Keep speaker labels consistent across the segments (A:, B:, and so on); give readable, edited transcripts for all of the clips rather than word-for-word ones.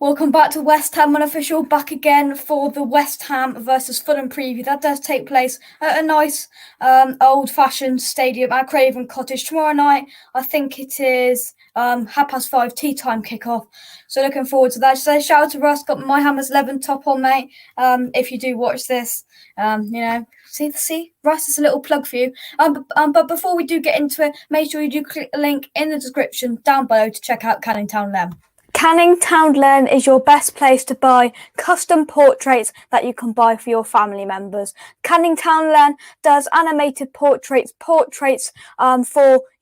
A: Welcome back to West Ham Unofficial, back again for the West Ham versus Fulham preview. That does take place at a nice old-fashioned stadium at Craven Cottage tomorrow night. I think it is 5:30 tea time kickoff. So looking forward to that. So shout out to Russ, got my Hammers 11 top on, mate. If you do watch this, see, Russ is a little plug for you. But before we do get into it, make sure you do click the link in the description down below to check out Canning Town Lem. Canning Town Lane is your best place to buy custom portraits that you can buy for your family members. Canning Town Lane does animated portraits for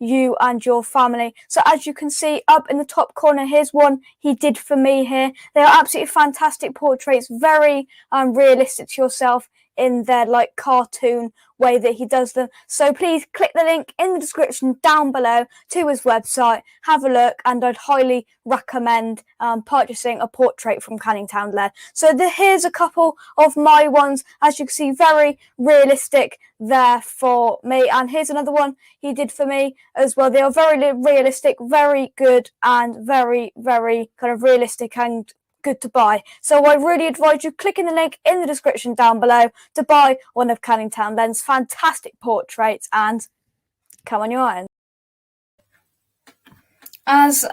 A: you and your family. So as you can see up in the top corner, here's one he did for me here. They are absolutely fantastic portraits, very realistic to yourself in their like cartoon way that he does them. So please click the link in the description down below to his website, have a look, and I'd highly recommend purchasing a portrait from Canning Town Lane. So here's a couple of my ones. As you can see, very realistic there for me, and here's another one he did for me as well. They are very realistic, very good, and very, very kind of realistic and good to buy. So I really advise you clicking the link in the description down below to buy one of Canning Town Lane's fantastic portraits and come on your own. As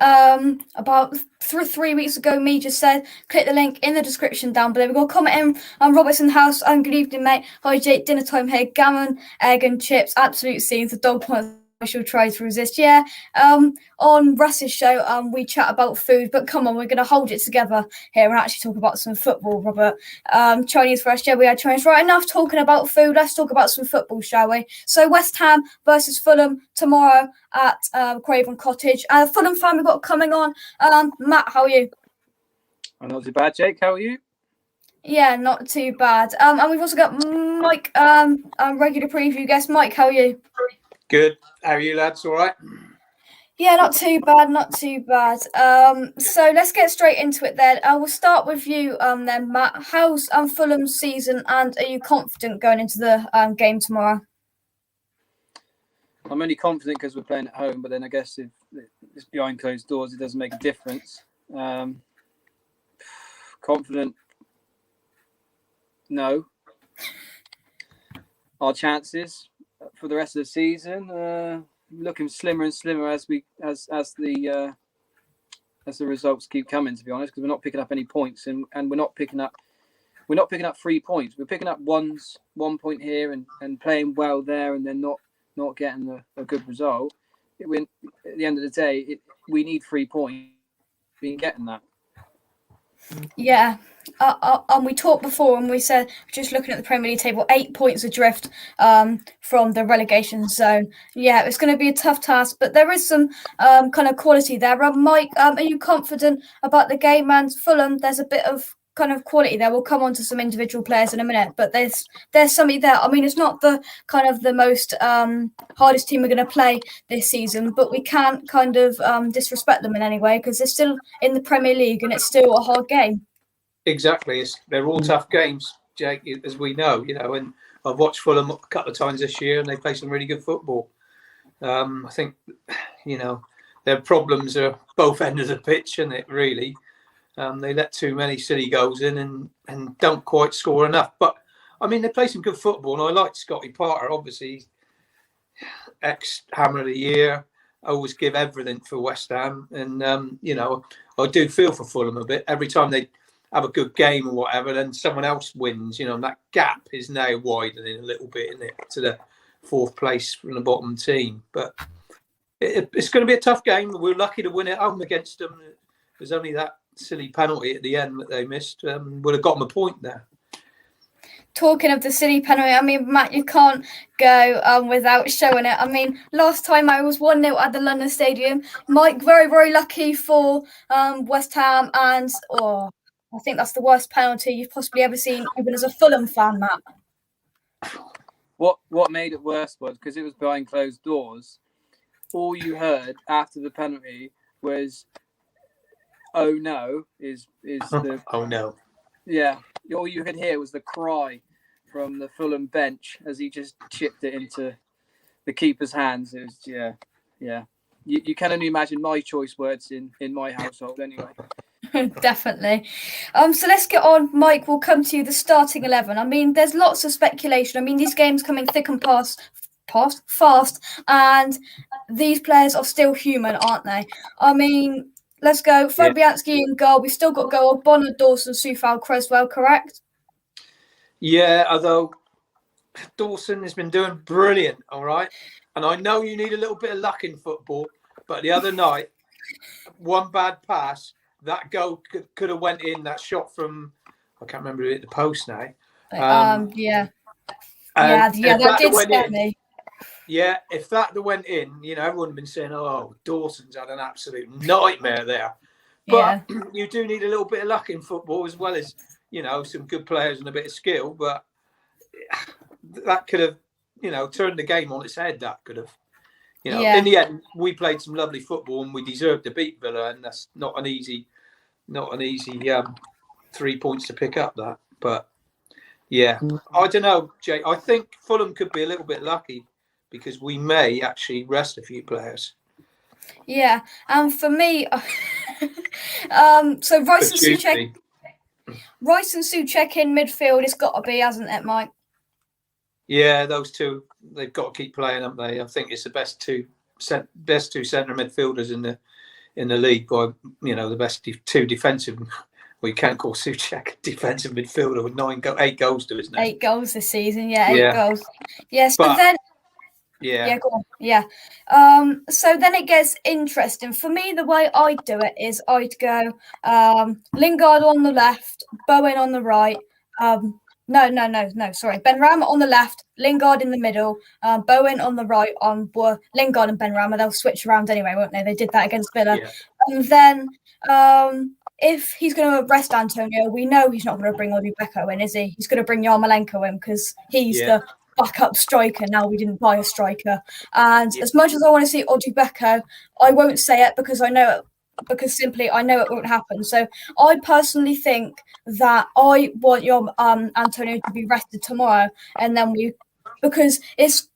A: about 3 weeks ago, me just said, click the link in the description down below. We've got a comment in on Robertson House. Good evening, mate. Hi, Jake. Dinner time here. Gammon, egg and chips. Absolute scenes. The dog wants she'll try to resist. Yeah. On Russ's show, we chat about food, but come on, we're going to hold it together here and actually talk about some football, Robert. Chinese first, yeah, we had Chinese. Right, enough talking about food. Let's talk about some football, shall we? So West Ham versus Fulham tomorrow at Craven Cottage. Fulham fan we've got coming on. Matt, how are you?
B: I'm not too bad, Jake. How are you?
A: Yeah, not too bad. And we've also got Mike, regular preview guest. Mike, how are you?
C: Good. How are you, lads? All right?
A: Yeah, not too bad, not too bad. So let's get straight into it then. We'll start with you then, Matt. How's Fulham's season, and are you confident going into the game tomorrow?
B: I'm only confident because we're playing at home, but then I guess if it's behind closed doors, it doesn't make a difference. Confident? No. Our chances for the rest of the season looking slimmer and slimmer as the results keep coming, to be honest, because we're not picking up any points, and we're not picking up 3 points. We're picking up 1 point here and playing well there, and then not getting a good result. At the end of the day, we need 3 points. We ain't getting that.
A: Yeah. We talked before and we said, just looking at the Premier League table, 8 points adrift from the relegation zone. Yeah, it's going to be a tough task, but there is some kind of quality there. Mike, are you confident about the game? And Fulham, there's a bit of kind of quality there. We'll come on to some individual players in a minute, but there's something there. I mean, it's not the kind of the most hardest team we're going to play this season, but we can't kind of disrespect them in any way because they're still in the Premier League and it's still a hard game.
C: Exactly. They're all tough games, Jake, as we know, and I've watched Fulham a couple of times this year and they play some really good football. I think, their problems are both ends of the pitch, isn't it, really? They let too many silly goals in and don't quite score enough. But, I mean, they play some good football, and I like Scotty Parker, obviously, ex-Hammer of the Year, always give everything for West Ham. And, I do feel for Fulham a bit. Every time they have a good game or whatever, then someone else wins, and that gap is now widening a little bit, isn't it, to the 4th place from the bottom team. But it's going to be a tough game. We're lucky to win at home against them. There's only that silly penalty at the end that they missed. Would have got them a point there.
A: Talking of the silly penalty, I mean, Matt, you can't go without showing it. I mean, last time I was 1-0 at the London Stadium. Mike, very, very lucky for West Ham, and I think that's the worst penalty you've possibly ever seen, even as a Fulham fan, Matt.
B: What made it worse was because it was behind closed doors. All you heard after the penalty was, "Oh no!" is the
C: oh no.
B: Yeah, all you could hear was the cry from the Fulham bench as he just chipped it into the keeper's hands. It was yeah. You can only imagine my choice words in my household anyway.
A: Definitely. So let's get on. Mike, we'll come to you, the starting 11. I mean, there's lots of speculation. I mean, these games coming thick and fast, and these players are still human, aren't they? I mean, let's go. Fabianski in goal. We've still got goal. Bonner, Dawson, Soufal, Creswell, correct?
C: Yeah, although Dawson has been doing brilliant, all right? And I know you need a little bit of luck in football, but the other night, one bad pass, that goal could have went in. That shot from, I can't remember who hit the post now.
A: Yeah,
C: that
A: did scare me.
C: Yeah, if that went in, everyone had been saying, "Oh, Dawson's had an absolute nightmare there." But you do need a little bit of luck in football, as well as some good players and a bit of skill. But that could have, turned the game on its head. That could have, in the end, we played some lovely football and we deserved to beat Villa, and that's not an easy 3 points to pick up. That, but yeah, I don't know, Jake. I think Fulham could be a little bit lucky, because we may actually rest a few players.
A: Yeah, and for me, so Rice and Souček in midfield, it's got to be, hasn't it, Mike?
C: Yeah, those two, they've got to keep playing, haven't they? I think it's the best two centre midfielders in the league. By the best two defensive. Well, you can't call Souček a defensive midfielder with 8 goals to his name.
A: 8 goals this season, 8 goals. Yes, but then. Yeah, go on. Yeah. So then it gets interesting. For me, the way I'd do it is I'd go Lingard on the left, Bowen on the right. Sorry. Benrahma on the left, Lingard in the middle, Bowen on the right. Lingard and Benrahma, they'll switch around anyway, won't they? They did that against Villa. Yeah. And then if he's going to rest Antonio, we know he's not going to bring Odubeko in, is he? He's going to bring Yarmolenko in because he's the backup striker. Now we didn't buy a striker, and as much as I want to see Odubeko, I won't say it because I know it won't happen. So I personally think that I want your Antonio to be rested tomorrow, and then because it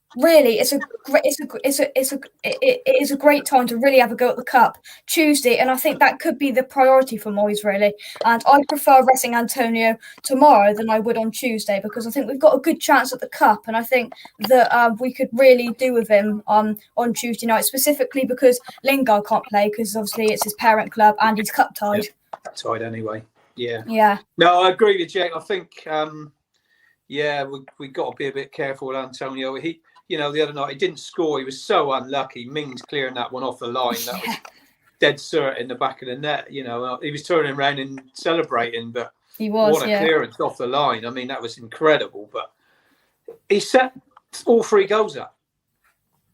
A: is a great time to really have a go at the cup Tuesday, and I think that could be the priority for Moyes, really. And I prefer resting Antonio tomorrow than I would on Tuesday, because I think we've got a good chance at the cup, and I think that we could really do with him on Tuesday night, specifically because Lingard can't play because obviously it's his parent club and he's cup tied.
C: Tied anyway.
A: Yeah.
C: No, I agree with Jake. I think we got to be a bit careful with Antonio. He, the other night he didn't score. He was so unlucky. Mings clearing that one off the line. That was dead cert in the back of the net. He was turning around and celebrating, but
A: he was.
C: What a clearance off the line. I mean, that was incredible. But he set all 3 goals up.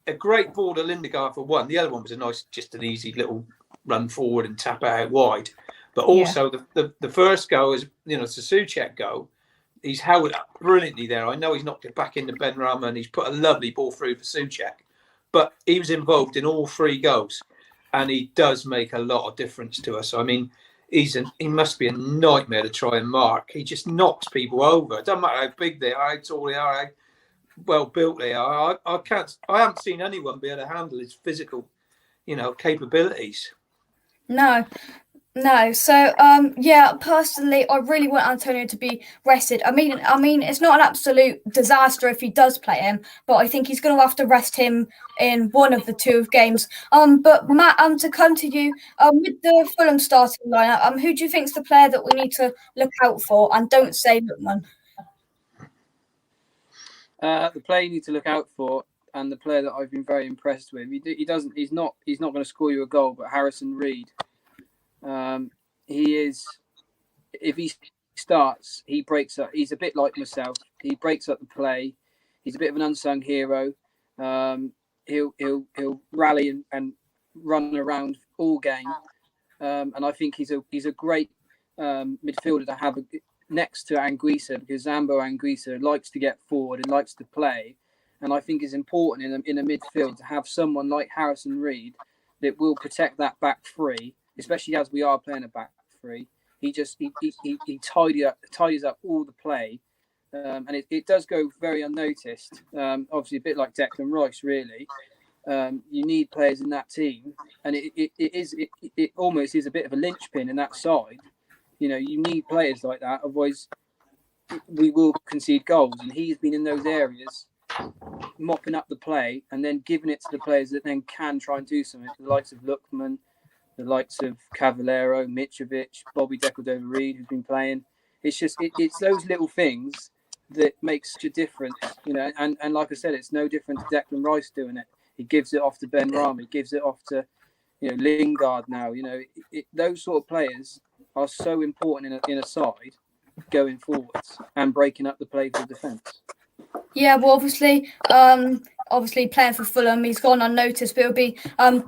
C: A great ball to Lindegaard for one. The other one was just an easy little run forward and tap out wide. But also the first goal is, it's a Souček goal. He's held it up brilliantly there. I know he's knocked it back into Benrahma and he's put a lovely ball through for Souček. But he was involved in all 3 goals. And he does make a lot of difference to us. I mean, he must be a nightmare to try and mark. He just knocks people over. It doesn't matter how big they are, how tall they are, how well built they are. I haven't seen anyone be able to handle his physical, capabilities.
A: No. So, personally, I really want Antonio to be rested. I mean, it's not an absolute disaster if he does play him, but I think he's going to have to rest him in one of the 2 games. But Matt, to come to you, with the Fulham starting lineup, who do you think is the player that we need to look out for? And don't say Lookman.
B: The player you need to look out for, and the player that I've been very impressed with, he's not going to score you a goal, but Harrison Reed. He is, if he starts, he breaks up. He's a bit like myself. He breaks up the play. He's a bit of an unsung hero. He'll rally and run around all game. And I think he's a great midfielder to have next to Anguissa, because Zambo Anguissa likes to get forward and likes to play. And I think it's important in a midfield to have someone like Harrison Reed that will protect that back 3. Especially as we are playing a back 3, he tidies up all the play, and it does go very unnoticed. Obviously, a bit like Declan Rice, really. You need players in that team, and it almost is a bit of a linchpin in that side. You know, you need players like that, otherwise we will concede goals. And he's been in those areas, mopping up the play and then giving it to the players that then can try and do something. The likes of Lookman, the likes of Cavallero, Mitrovic, Bobby Decordova-Reid, who's been playing. It's just it's those little things that make such a difference, you know. And like I said, it's no different to Declan Rice doing it. He gives it off to Ben Rama. He gives it off to, you know, Lingard now. You know, those sort of players are so important in a side going forwards and breaking up the play for the defence.
A: Yeah, well, obviously playing for Fulham, he's gone unnoticed, but it'll be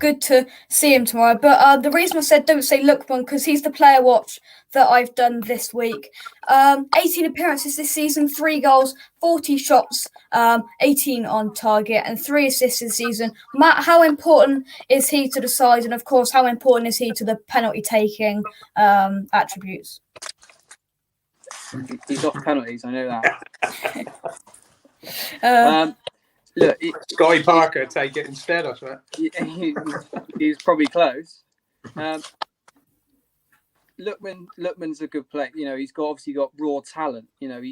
A: good to see him tomorrow. But the reason I said don't say Lookman, because he's the player watch that I've done this week. 18 appearances this season, 3 goals, 40 shots, 18 on target, and 3 assists this season. Matt, how important is he to the side? And of course, how important is he to the penalty taking attributes?
B: He's off penalties, I know that. Look,
C: Scotty Parker take it instead, I swear.
B: He's probably close. Lookman's a good player. You know, he's obviously got raw talent. You know,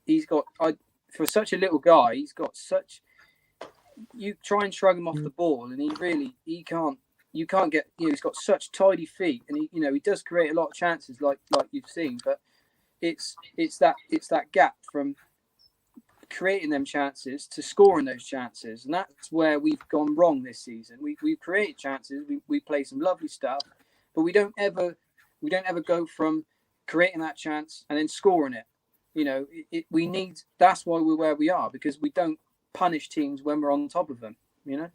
B: he's got for such a little guy, he's got such. You try and shrug him off the ball, and he can't. You can't get. You know, he's got such tidy feet, and he does create a lot of chances, like you've seen. But it's that gap from creating them chances to scoring those chances, and that's where we've gone wrong this season. We've created chances, we play some lovely stuff, but we don't ever go from creating that chance and then scoring it. You know, that's why we're where we are, because we don't punish teams when we're on top of them, you know.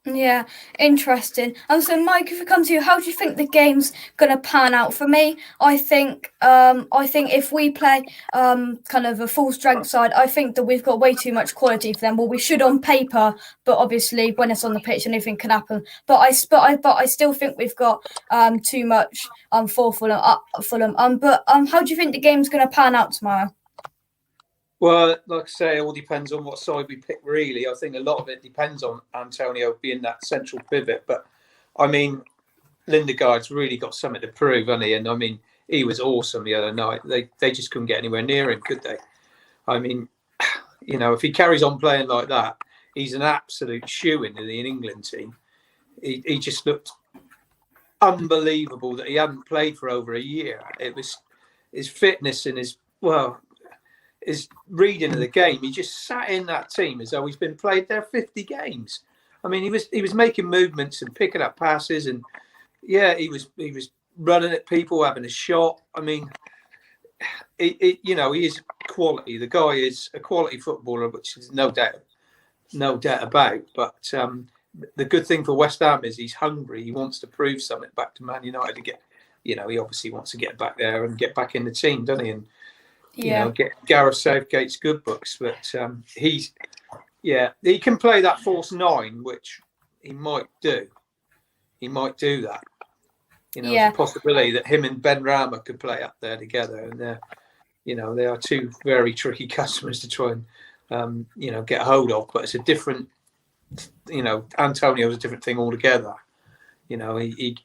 A: Yeah, interesting. And so, Mike, if we come to you, how do you think the game's going to pan out? For me, I think if we play kind of a full strength side, I think that we've got way too much quality for them. Well, we should on paper, but obviously when it's on the pitch, anything can happen. But I still think we've got too much for Fulham. But how do you think the game's going to pan out tomorrow?
C: Well, like I say, it all depends on what side we pick, really. I think a lot of it depends on Antonio being that central pivot. But, I mean, Lindegaard's really got something to prove, hasn't he? And, I mean, he was awesome the other night. They just couldn't get anywhere near him, could they? I mean, you know, if he carries on playing like that, he's an absolute shoo-in in the England team. He just looked unbelievable that he hadn't played for over a year. It was his fitness and his reading of the game. He just sat in that team as though he's been played there 50 games. I mean, he was making movements and picking up passes, and he was running at people, having a shot. I mean, you know, he is quality. The guy is a quality footballer, which is no doubt about. But the good thing for West Ham is he's hungry. He wants to prove something back to Man United to get. You know, he obviously wants to get back there and get back in the team, doesn't he? And you know, get Gareth Southgate's good books, but he can play that false 9, which he might do. He might do that. You know, it's a possibility that him and Ben Rama could play up there together, and they are two very tricky customers to try and get a hold of. But it's a different, Antonio's a different thing altogether. You know, you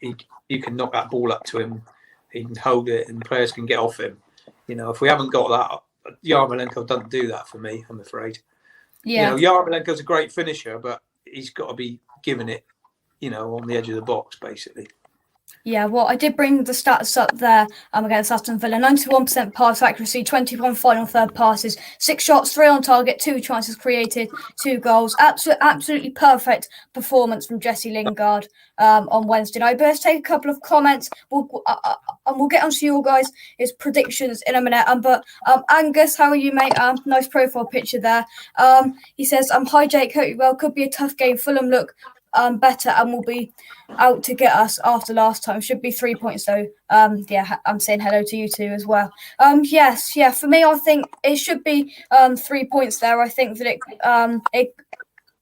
C: can knock that ball up to him, he can hold it, and players can get off him. You know, if we haven't got that, Yarmolenko doesn't do that for me, I'm afraid.
A: Yeah.
C: You know, Yarmolenko's a great finisher, but he's got to be giving it, on the edge of the box, basically.
A: Yeah, well, I did bring the stats up there against Aston Villa. 91% pass accuracy, 21 final third passes, 6 shots, 3 on target, 2 chances created, 2 goals. Absolutely perfect performance from Jesse Lingard on Wednesday night. But let's take a couple of comments. We'll get onto your guys' predictions in a minute. But Angus, how are you, mate? Nice profile picture there. He says, hi, Jake, hope you're well. Could be a tough game. Fulham look better and will be out to get us after last time. Should be 3 points though. I'm saying hello to you two as well. For me, I think it should be 3 points there. I think that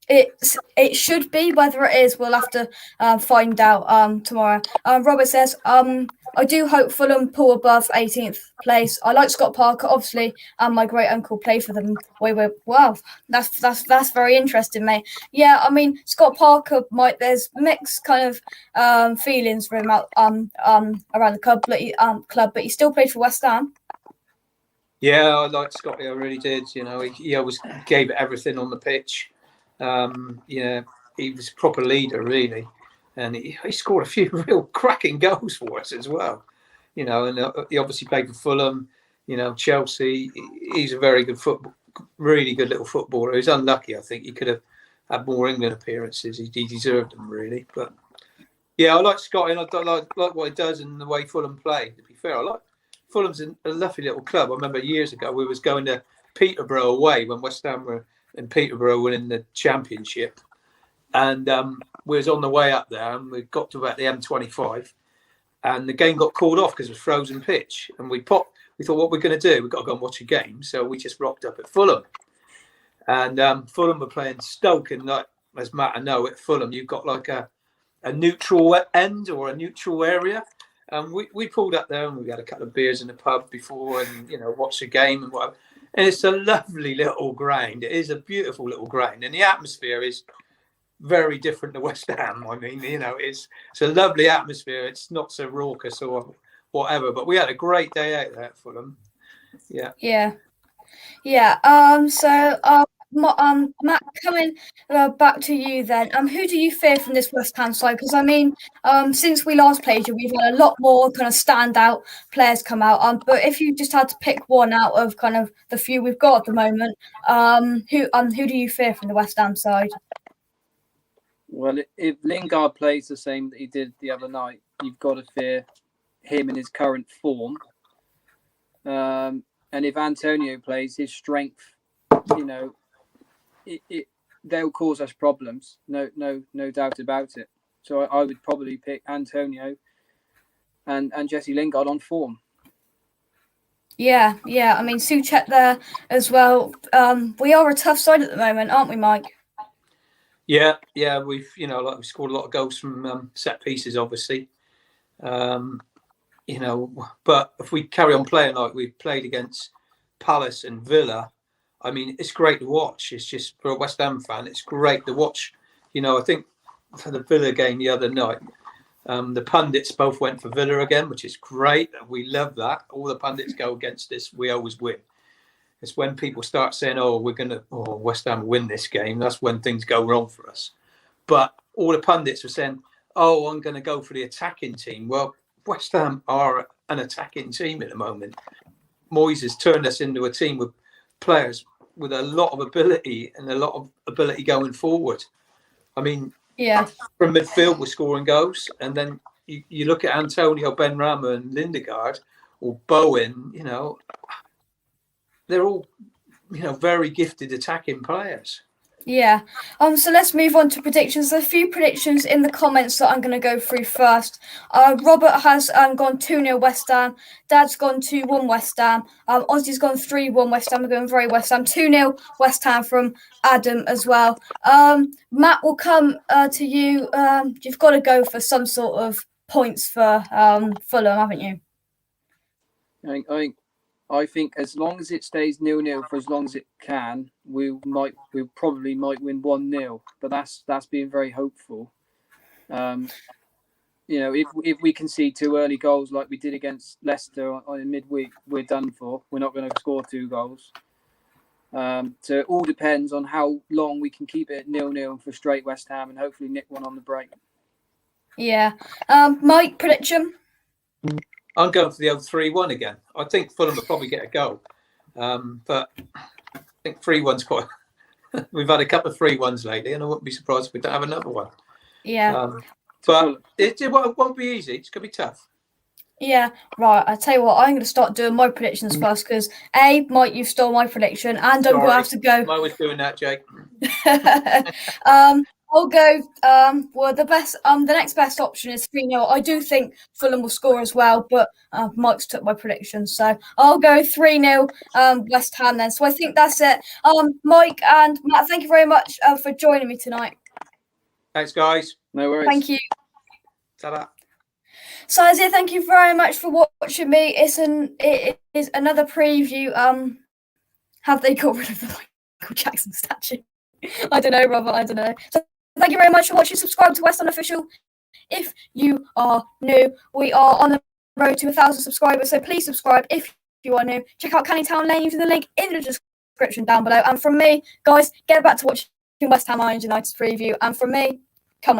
A: it should be. Whether it is, we'll have to find out tomorrow. Robert says, I do hope Fulham pull above 18th place. I like Scott Parker, obviously, and my great uncle played for them. Wow, that's very interesting, mate. Yeah, I mean, Scott Parker there's mixed kind of feelings for him out around the club, but he still played for West Ham.
C: Yeah, I liked Scotty. I really did. You know, he always gave it everything on the pitch. Yeah, he was a proper leader, really, and he scored a few real cracking goals for us as well. You know, and he obviously played for Fulham. You know, Chelsea. He's a very good really good little footballer. He was unlucky. I think he could have had more England appearances. He deserved them, really. But yeah, I like Scotty, and I like what he does and the way Fulham play. To be fair, I like. Fulham's a lovely little club. I remember years ago we was going to Peterborough away when West Ham were in Peterborough winning the championship, and we was on the way up there, and we got to about the M25, and the game got called off because it was frozen pitch, and we thought, what we're going to do? We've got to go and watch a game, so we just rocked up at Fulham, and Fulham were playing Stoke, and like as Matt I know, at Fulham you've got like a neutral end or a neutral area. We pulled up there and we had a couple of beers in the pub before and, you know, watched the game and whatever. And it's a lovely little ground. It is a beautiful little ground. And the atmosphere is very different to West Ham. I mean, you know, it's a lovely atmosphere. It's not so raucous or whatever. But we had a great day out there at Fulham. Yeah.
A: Yeah. So, Matt, coming back to you then. Who do you fear from this West Ham side? Because I mean, since we last played you, we've had a lot more kind of standout players come out. But if you just had to pick one out of kind of the few we've got at the moment, who do you fear from the West Ham side?
B: Well, if Lingard plays the same that he did the other night, you've got to fear him in his current form. And if Antonio plays, his strength, you know, they'll cause us problems. No doubt about it. So I would probably pick Antonio and Jesse Lingard on form.
A: Yeah. I mean, Souček there as well. We are a tough side at the moment, aren't we, Mike?
C: Yeah. We've scored a lot of goals from set pieces, obviously. You know, but if we carry on playing like we've played against Palace and Villa, I mean, it's great to watch. It's just, for a West Ham fan, it's great to watch. You know, I think for the Villa game the other night, the pundits both went for Villa again, which is great. We love that. All the pundits go against this. We always win. It's when people start saying, West Ham win this game. That's when things go wrong for us. But all the pundits were saying, I'm going to go for the attacking team. Well, West Ham are an attacking team at the moment. Moyes has turned us into a team with players with a lot of ability and a lot of ability going forward. I mean, from midfield we're scoring goals, and then you look at Antonio, Benrahma and Lindegaard or Bowen, you know, they're all, you know, very gifted attacking players.
A: Yeah. So let's move on to predictions. There's a few predictions in the comments that I'm going to go through first. Robert has gone 2-0 West Ham. Dad's gone 2-1 West Ham. Ozzy's gone 3-1 West Ham. We're going very West Ham. 2-0 West Ham from Adam as well. Matt, will come to you. You've got to go for some sort of points for Fulham, haven't you?
B: I think as long as it stays 0-0 for as long as it can, we probably might win 1-0. But that's being very hopeful. You know, if we concede 2 early goals like we did against Leicester in midweek, we're done for. We're not going to score 2 goals. So it all depends on how long we can keep it 0-0 and frustrate West Ham and hopefully nick one on the break.
A: Yeah. Mike, prediction?
C: I'm going for the old 3-1 again. I think Fulham will probably get a goal. But I think 3-1's quite... We've had a couple of 3-1s lately, and I wouldn't be surprised if we don't have another one.
A: Yeah.
C: But it won't be easy. It's going to be tough.
A: Yeah, right. I tell you what, I'm going to start doing my predictions first because Mike, you stole my prediction, and I'm going to have to go.
C: I was doing that, Jake.
A: I'll go. Well, the next best option is 3-0. I do think Fulham will score as well, but Mike's took my prediction, so I'll go 3-0 West Ham then. So I think that's it. Mike and Matt, thank you very much for joining me tonight.
C: Thanks, guys.
B: No worries.
A: Thank you.
C: Ta-da.
A: So that's it. Thank you very much for watching me. It is another preview. Have they got rid of the Michael Jackson statue? I don't know, Robert. I don't know. So thank you very much for watching. Subscribe to West Ham Official if you are new. We are on the road to 1,000 subscribers, so please subscribe if you are new. Check out Canning Town Lane using the link in the description down below. And from me, guys, get back to watching West Ham United's preview. And from me, come on.